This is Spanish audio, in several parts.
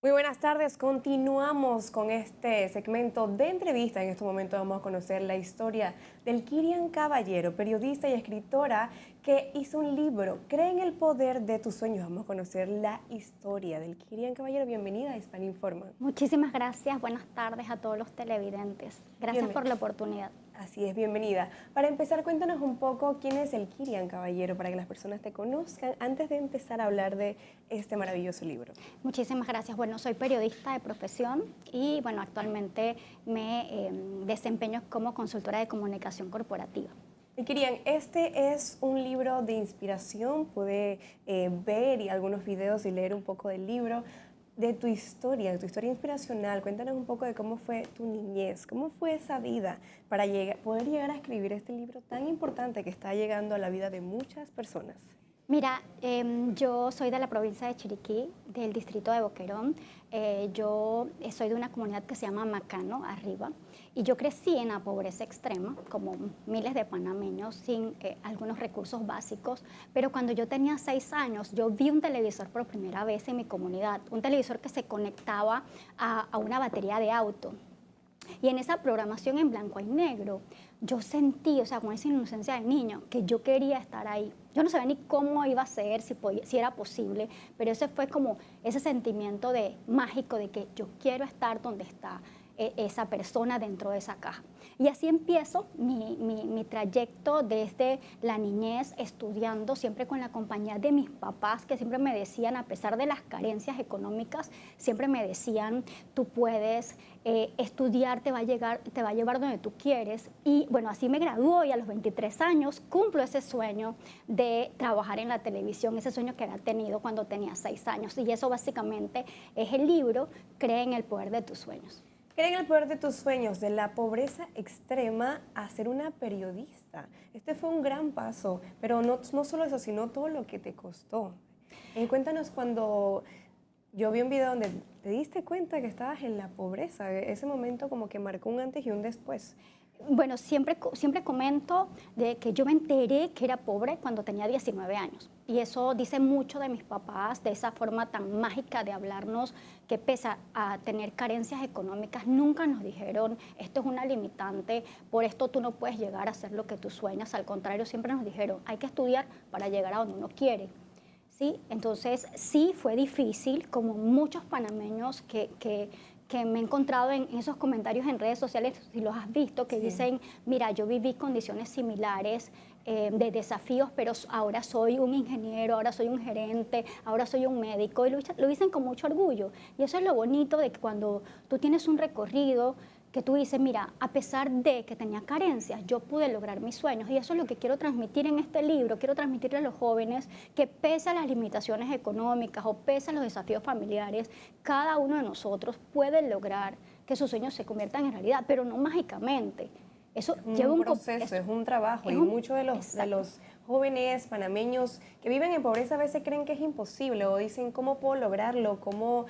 Muy buenas tardes, continuamos con este segmento de entrevista. En este momento vamos a conocer la historia del Kirian Caballero, periodista y escritora que hizo un libro, Cree en el poder de tus sueños. Vamos a conocer la historia del Kirian Caballero. Bienvenida a Hispano Informa. Muchísimas gracias, buenas tardes a todos los televidentes. Gracias por la oportunidad. Así es, bienvenida. Para empezar, cuéntanos un poco quién es el Kirian Caballero para que las personas te conozcan antes de empezar a hablar de este maravilloso libro. Muchísimas gracias. Bueno, soy periodista de profesión y bueno, actualmente me desempeño como consultora de comunicación corporativa. Kirian, este es un libro de inspiración, pude ver y algunos videos y leer un poco del libro, de tu historia inspiracional. Cuéntanos un poco de cómo fue tu niñez, cómo fue esa vida para poder llegar a escribir este libro tan importante que está llegando a la vida de muchas personas. Mira, yo soy de la provincia de Chiriquí, del distrito de Boquerón. Yo soy de una comunidad que se llama Macano, arriba, y yo crecí en la pobreza extrema, como miles de panameños, sin algunos recursos básicos. Pero cuando yo tenía 6 años, yo vi un televisor por primera vez en mi comunidad, un televisor que se conectaba a una batería de auto. Y en esa programación en blanco y negro, yo sentí, o sea, con esa inocencia de niño, que yo quería estar ahí. Yo no sabía ni cómo iba a ser, si era posible, pero ese fue como ese sentimiento mágico de que yo quiero estar donde está esa persona dentro de esa caja. Y así empiezo mi trayecto desde la niñez, estudiando siempre con la compañía de mis papás, que siempre me decían, a pesar de las carencias económicas, siempre me decían, tú puedes estudiar, te va a llevar donde tú quieres. Y bueno, así me graduó y a los 23 años cumplo ese sueño de trabajar en la televisión, ese sueño que había tenido cuando tenía 6 años. Y eso básicamente es el libro, Cree en el poder de tus sueños. Cree en el poder de tus sueños, de la pobreza extrema a ser una periodista. Este fue un gran paso, pero no solo eso, sino todo lo que te costó. Cuéntanos cuando yo vi un video donde te diste cuenta que estabas en la pobreza. Ese momento como que marcó un antes y un después. Bueno, siempre comento de que yo me enteré que era pobre cuando tenía 19 años. Y eso dice mucho de mis papás, de esa forma tan mágica de hablarnos, que pese a tener carencias económicas, nunca nos dijeron, esto es una limitante, por esto tú no puedes llegar a hacer lo que tú sueñas. Al contrario, siempre nos dijeron, hay que estudiar para llegar a donde uno quiere. ¿Sí? Entonces, sí fue difícil, como muchos panameños que me he encontrado en esos comentarios en redes sociales, si los has visto, que dicen, mira, yo viví condiciones similares de desafíos, pero ahora soy un ingeniero, ahora soy un gerente, ahora soy un médico, y lo dicen con mucho orgullo. Y eso es lo bonito de que cuando tú tienes un recorrido, que tú dices, mira, a pesar de que tenía carencias, yo pude lograr mis sueños. Y eso es lo que quiero transmitir en este libro. Quiero transmitirle a los jóvenes que pese a las limitaciones económicas o pese a los desafíos familiares, cada uno de nosotros puede lograr que sus sueños se conviertan en realidad, pero no mágicamente. Eso lleva un proceso, es un trabajo, y muchos de los jóvenes panameños que viven en pobreza a veces creen que es imposible o dicen, ¿cómo puedo lograrlo? ¿Cómo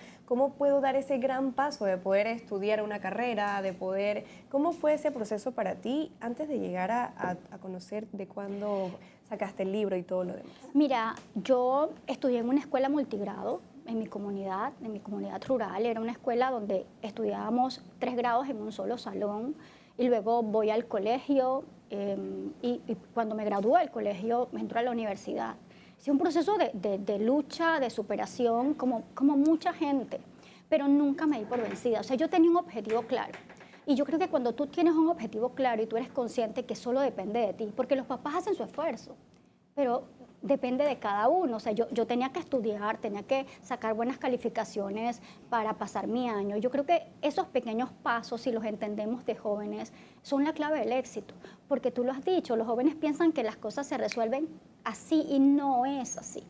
puedo dar ese gran paso de poder estudiar una carrera, de poder... ¿Cómo fue ese proceso para ti antes de llegar a conocer de cuándo sacaste el libro y todo lo demás? Mira, yo estudié en una escuela multigrado en mi comunidad rural. Era una escuela donde estudiábamos 3 grados en un solo salón. Y luego voy al colegio y cuando me gradué del colegio me entro a la universidad. Es un proceso de lucha, de superación, como mucha gente, pero nunca me di por vencida. O sea, yo tenía un objetivo claro. Y yo creo que cuando tú tienes un objetivo claro y tú eres consciente que solo depende de ti, porque los papás hacen su esfuerzo, pero depende de cada uno. O sea, yo tenía que estudiar, tenía que sacar buenas calificaciones para pasar mi año. Yo creo que esos pequeños pasos, si los entendemos de jóvenes, son la clave del éxito. Porque tú lo has dicho, los jóvenes piensan que las cosas se resuelven así y no es así.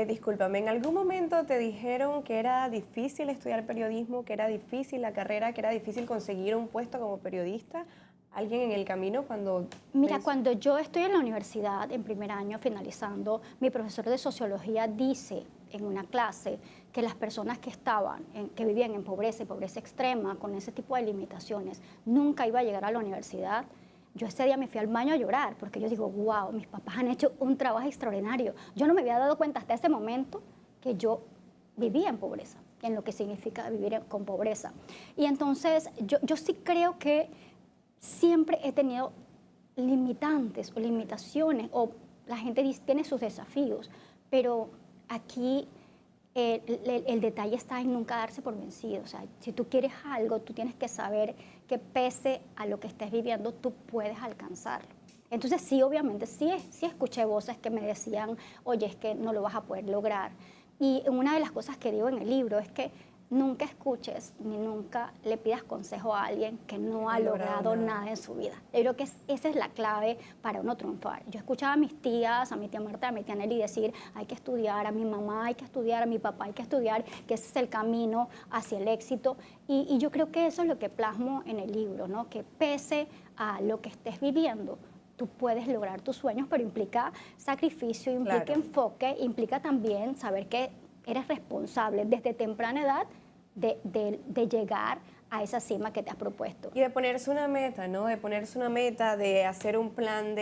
Discúlpame, ¿en algún momento te dijeron que era difícil estudiar periodismo, que era difícil la carrera, que era difícil conseguir un puesto como periodista? ¿Alguien en el camino cuando...? Mira, cuando yo estoy en la universidad, en primer año, finalizando, mi profesor de sociología dice en una clase que las personas que vivían en pobreza y pobreza extrema, con ese tipo de limitaciones, nunca iba a llegar a la universidad. Yo ese día me fui al baño a llorar, porque yo digo, wow, mis papás han hecho un trabajo extraordinario. Yo no me había dado cuenta hasta ese momento que yo vivía en pobreza. en lo que significa vivir con pobreza. Y entonces yo sí creo que siempre he tenido limitantes o limitaciones, o la gente tiene sus desafíos, pero aquí el detalle está en nunca darse por vencido. O sea, si tú quieres algo, tú tienes que saber que pese a lo que estés viviendo, tú puedes alcanzarlo. Entonces sí, obviamente, sí escuché voces que me decían, oye, es que no lo vas a poder lograr. Y una de las cosas que digo en el libro es que nunca escuches ni nunca le pidas consejo a alguien que no ha logrado nada en su vida. Yo creo que esa es la clave para uno triunfar. Yo escuchaba a mis tías, a mi tía Marta, a mi tía Nelly decir, hay que estudiar, a mi mamá hay que estudiar, a mi papá hay que estudiar, que ese es el camino hacia el éxito. Y yo creo que eso es lo que plasmo en el libro, ¿no? Que pese a lo que estés viviendo, tú puedes lograr tus sueños, pero implica sacrificio, implica enfoque, implica también saber que eres responsable desde temprana edad de llegar a esa cima que te has propuesto. Y de ponerse una meta, ¿no? De ponerse una meta, de hacer un plan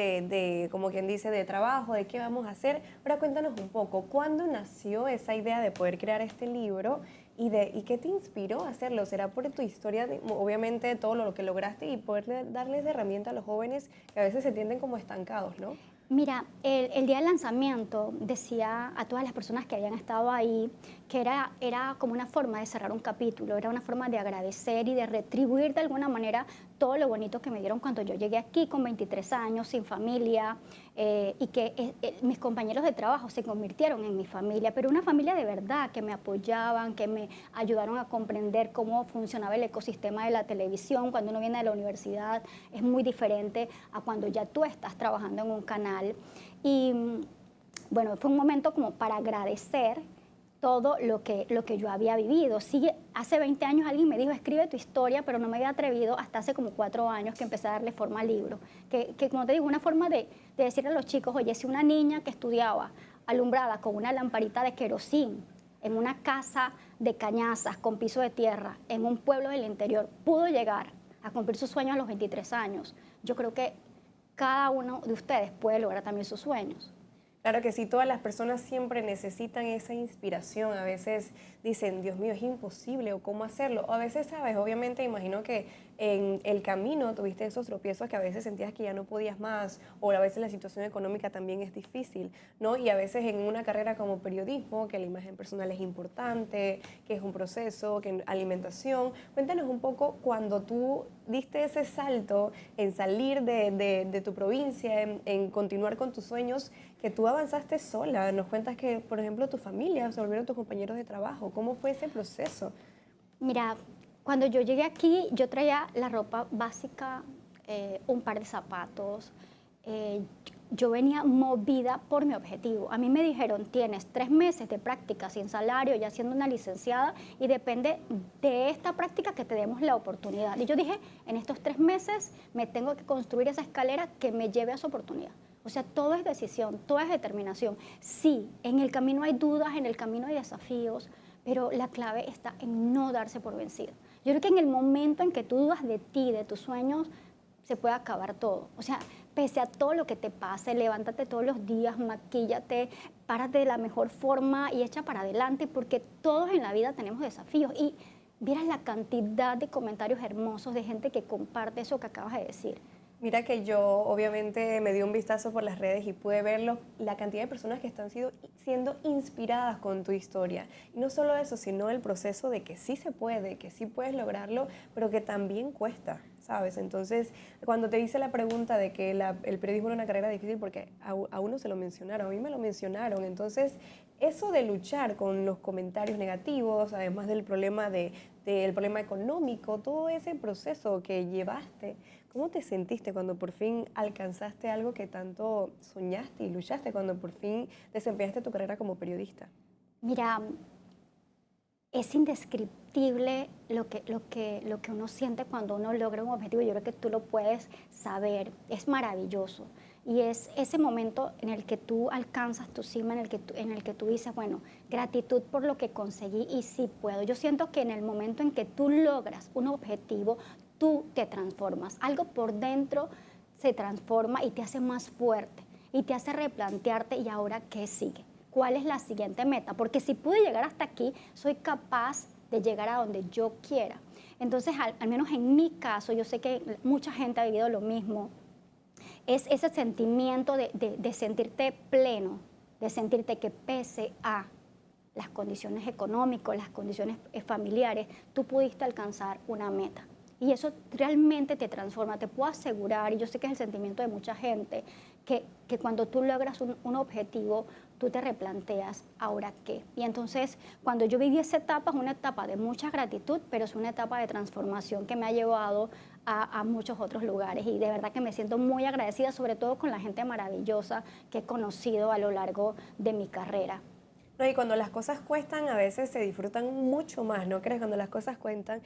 como quien dice, de trabajo, de qué vamos a hacer. Ahora cuéntanos un poco, ¿cuándo nació esa idea de poder crear este libro y qué te inspiró a hacerlo? ¿Será por tu historia, obviamente, todo lo que lograste y poder darles de herramienta a los jóvenes que a veces se sienten como estancados, ¿no? Mira, el día del lanzamiento decía a todas las personas que habían estado ahí que era como una forma de cerrar un capítulo, era una forma de agradecer y de retribuir de alguna manera todo lo bonito que me dieron cuando yo llegué aquí con 23 años, sin familia, y que mis compañeros de trabajo se convirtieron en mi familia, pero una familia de verdad, que me apoyaban, que me ayudaron a comprender cómo funcionaba el ecosistema de la televisión. Cuando uno viene de la universidad es muy diferente a cuando ya tú estás trabajando en un canal. Y bueno, fue un momento como para agradecer todo lo que yo había vivido. Sí, hace 20 años alguien me dijo, escribe tu historia, pero no me había atrevido hasta hace como 4 años que empecé a darle forma al libro. Que como te digo, una forma de decirle a los chicos, oye, si una niña que estudiaba alumbrada con una lamparita de querosín en una casa de cañazas con piso de tierra en un pueblo del interior pudo llegar a cumplir sus sueños a los 23 años, yo creo que cada uno de ustedes puede lograr también sus sueños. Claro que sí, todas las personas siempre necesitan esa inspiración. A veces dicen, Dios mío, es imposible, o cómo hacerlo. O a veces, sabes, obviamente imagino que en el camino tuviste esos tropiezos que a veces sentías que ya no podías más, o a veces la situación económica también es difícil, ¿no? Y a veces en una carrera como periodismo, que la imagen personal es importante, que es un proceso, que alimentación. Cuéntanos un poco cuando tú diste ese salto en salir de tu provincia, en continuar con tus sueños, que tú avanzaste sola. Nos cuentas que, por ejemplo, tu familia se volvieron tus compañeros de trabajo. ¿Cómo fue ese proceso? Mira, cuando yo llegué aquí, yo traía la ropa básica, un par de zapatos. Yo venía movida por mi objetivo. A mí me dijeron, tienes 3 meses de práctica sin salario, ya siendo una licenciada, y depende de esta práctica que te demos la oportunidad. Y yo dije, en estos 3 meses me tengo que construir esa escalera que me lleve a esa oportunidad. O sea, todo es decisión, todo es determinación. Sí, en el camino hay dudas, en el camino hay desafíos, pero la clave está en no darse por vencido. Yo creo que en el momento en que tú dudas de ti, de tus sueños, se puede acabar todo. O sea, pese a todo lo que te pase, levántate todos los días, maquíllate, párate de la mejor forma y echa para adelante, porque todos en la vida tenemos desafíos. Y vieras la cantidad de comentarios hermosos de gente que comparte eso que acabas de decir. Mira que yo obviamente me di un vistazo por las redes y pude ver la cantidad de personas que están siendo inspiradas con tu historia. Y no solo eso, sino el proceso de que sí se puede, que sí puedes lograrlo, pero que también cuesta, ¿sabes? Entonces, cuando te hice la pregunta de que el periodismo era una carrera difícil, porque a uno se lo mencionaron, a mí me lo mencionaron. Entonces, eso de luchar con los comentarios negativos, además del problema del problema económico, todo ese proceso que llevaste, ¿cómo te sentiste cuando por fin alcanzaste algo que tanto soñaste y luchaste, cuando por fin desempeñaste tu carrera como periodista? Mira, es indescriptible lo que uno siente cuando uno logra un objetivo. Yo creo que tú lo puedes saber. Es maravilloso. Y es ese momento en el que tú alcanzas tu cima, en el que tú dices, bueno, gratitud por lo que conseguí y sí puedo. Yo siento que en el momento en que tú logras un objetivo, tú te transformas. Algo por dentro se transforma y te hace más fuerte y te hace replantearte, ¿y ahora qué sigue? ¿cuál es la siguiente meta? Porque si pude llegar hasta aquí, soy capaz de llegar a donde yo quiera. Entonces, al menos en mi caso, yo sé que mucha gente ha vivido lo mismo, es ese sentimiento de sentirte pleno, de sentirte que pese a las condiciones económicas, las condiciones familiares, tú pudiste alcanzar una meta. Y eso realmente te transforma, te puedo asegurar, y yo sé que es el sentimiento de mucha gente, que cuando tú logras un objetivo, tú te replanteas, ¿ahora qué? Y entonces, cuando yo viví esa etapa, es una etapa de mucha gratitud, pero es una etapa de transformación que me ha llevado a muchos otros lugares. Y de verdad que me siento muy agradecida, sobre todo con la gente maravillosa que he conocido a lo largo de mi carrera. No, y cuando las cosas cuestan, a veces se disfrutan mucho más, ¿no crees? Cuando las cosas cuestan.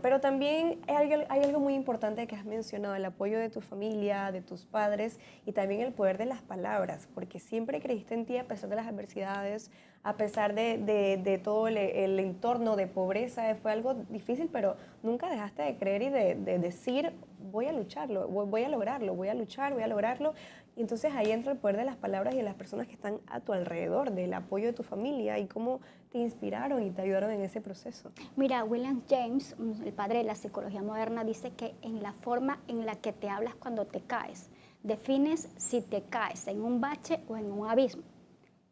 Pero también hay algo muy importante que has mencionado, el apoyo de tu familia, de tus padres y también el poder de las palabras, porque siempre creíste en ti a pesar de las adversidades, a pesar de todo el entorno de pobreza. Fue algo difícil, pero nunca dejaste de creer y de decir, voy a lucharlo, voy a lograrlo, voy a luchar, voy a lograrlo. Y entonces ahí entra el poder de las palabras y de las personas que están a tu alrededor, del apoyo de tu familia y cómo te inspiraron y te ayudaron en ese proceso. Mira, William James, el padre de la psicología moderna, dice que en la forma en la que te hablas cuando te caes, defines si te caes en un bache o en un abismo.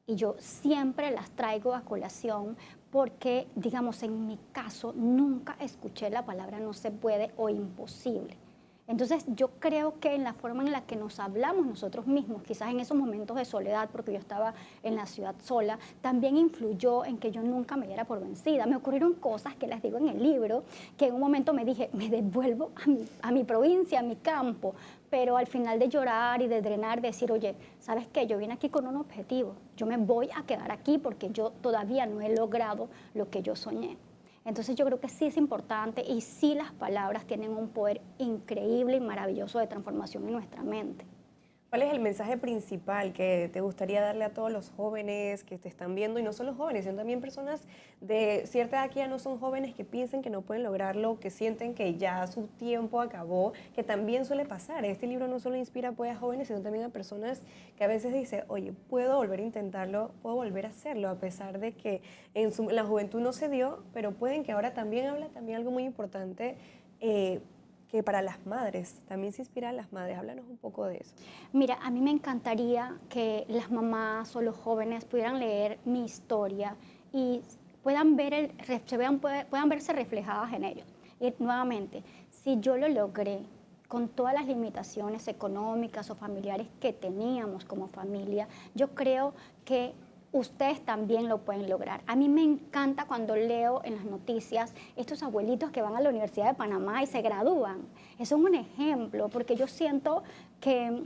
Y yo siempre las traigo a colación porque, digamos, en mi caso, nunca escuché la palabra no se puede o imposible. Entonces yo creo que en la forma en la que nos hablamos nosotros mismos, quizás en esos momentos de soledad, porque yo estaba en la ciudad sola, también influyó en que yo nunca me diera por vencida. Me ocurrieron cosas que las digo en el libro, que en un momento me dije, me devuelvo a mi provincia, a mi campo, pero al final de llorar y de drenar, decir, oye, ¿sabes qué? Yo vine aquí con un objetivo, yo me voy a quedar aquí porque yo todavía no he logrado lo que yo soñé. Entonces yo creo que sí es importante y sí las palabras tienen un poder increíble y maravilloso de transformación en nuestra mente. ¿Cuál es el mensaje principal que te gustaría darle a todos los jóvenes que te están viendo? Y no solo jóvenes, sino también personas de cierta edad que ya no son jóvenes, que piensan que no pueden lograrlo, que sienten que ya su tiempo acabó, que también suele pasar. Este libro no solo inspira pues, a jóvenes, sino también a personas que a veces dicen, oye, puedo volver a intentarlo, puedo volver a hacerlo, a pesar de que en la juventud no se dio, pero pueden que ahora también habla también algo muy importante, que para las madres, también se inspira a las madres. Háblanos un poco de eso. Mira, a mí me encantaría que las mamás o los jóvenes pudieran leer mi historia y puedan puedan verse reflejadas en ellos. Y nuevamente, si yo lo logré con todas las limitaciones económicas o familiares que teníamos como familia, yo creo que ustedes también lo pueden lograr. A mí me encanta cuando leo en las noticias estos abuelitos que van a la Universidad de Panamá y se gradúan. Eso es un ejemplo, porque yo siento que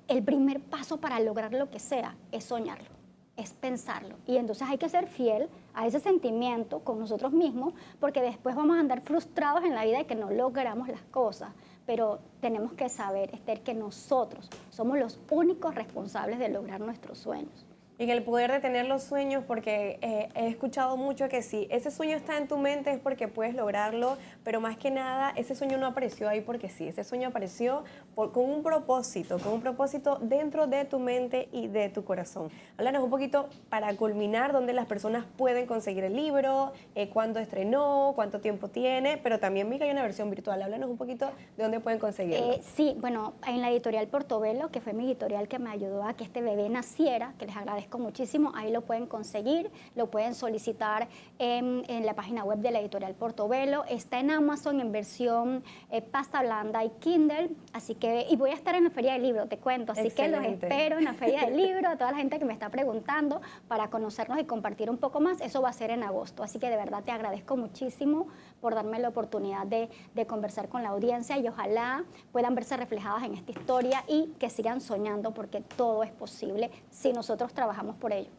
el primer paso para lograr lo que sea es soñarlo, es pensarlo. Y entonces hay que ser fiel a ese sentimiento con nosotros mismos, porque después vamos a andar frustrados en la vida de que no logramos las cosas. Pero tenemos que saber, Esther, que nosotros somos los únicos responsables de lograr nuestros sueños. En el poder de tener los sueños, porque he escuchado mucho que si ese sueño está en tu mente es porque puedes lograrlo, pero más que nada ese sueño no apareció ahí porque sí, ese sueño apareció con un propósito dentro de tu mente y de tu corazón. Háblanos un poquito para culminar dónde las personas pueden conseguir el libro, cuándo estrenó, cuánto tiempo tiene, pero también vi que hay una versión virtual. Háblanos un poquito de dónde pueden conseguirlo. Sí, bueno, en la editorial Portobelo, que fue mi editorial que me ayudó a que este bebé naciera, que les agradezco muchísimo, ahí lo pueden conseguir, lo pueden solicitar en la página web de la editorial Portobelo, está en Amazon en versión pasta blanda y Kindle, así que, y voy a estar en la Feria del Libro, te cuento, así que los espero en la Feria del Libro, a toda la gente que me está preguntando para conocernos y compartir un poco más, eso va a ser en agosto, así que de verdad te agradezco muchísimo por darme la oportunidad de conversar con la audiencia y ojalá puedan verse reflejadas en esta historia y que sigan soñando porque todo es posible si nosotros trabajamos por ello.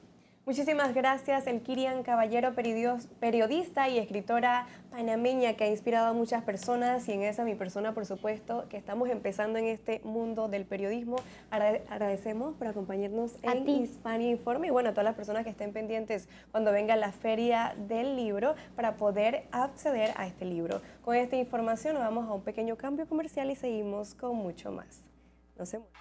Muchísimas gracias, Elkirian Caballero, periodista y escritora panameña que ha inspirado a muchas personas y en esa mi persona, por supuesto, que estamos empezando en este mundo del periodismo. Agradecemos por acompañarnos en Hispania Informe y bueno, a todas las personas que estén pendientes cuando venga la Feria del Libro para poder acceder a este libro. Con esta información nos vamos a un pequeño cambio comercial y seguimos con mucho más. No se muevan.